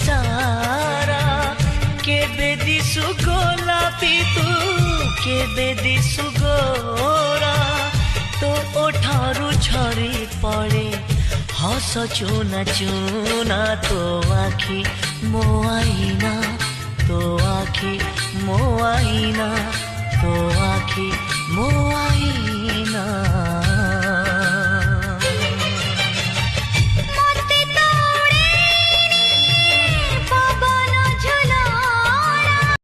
सारा केबे दिसु गोलापी तू केबे दिसु गोरा तो ओठारू झरी पड़े हस चुना चुना तो आखि मो आईना तो आखि मो आईना तो आखि मो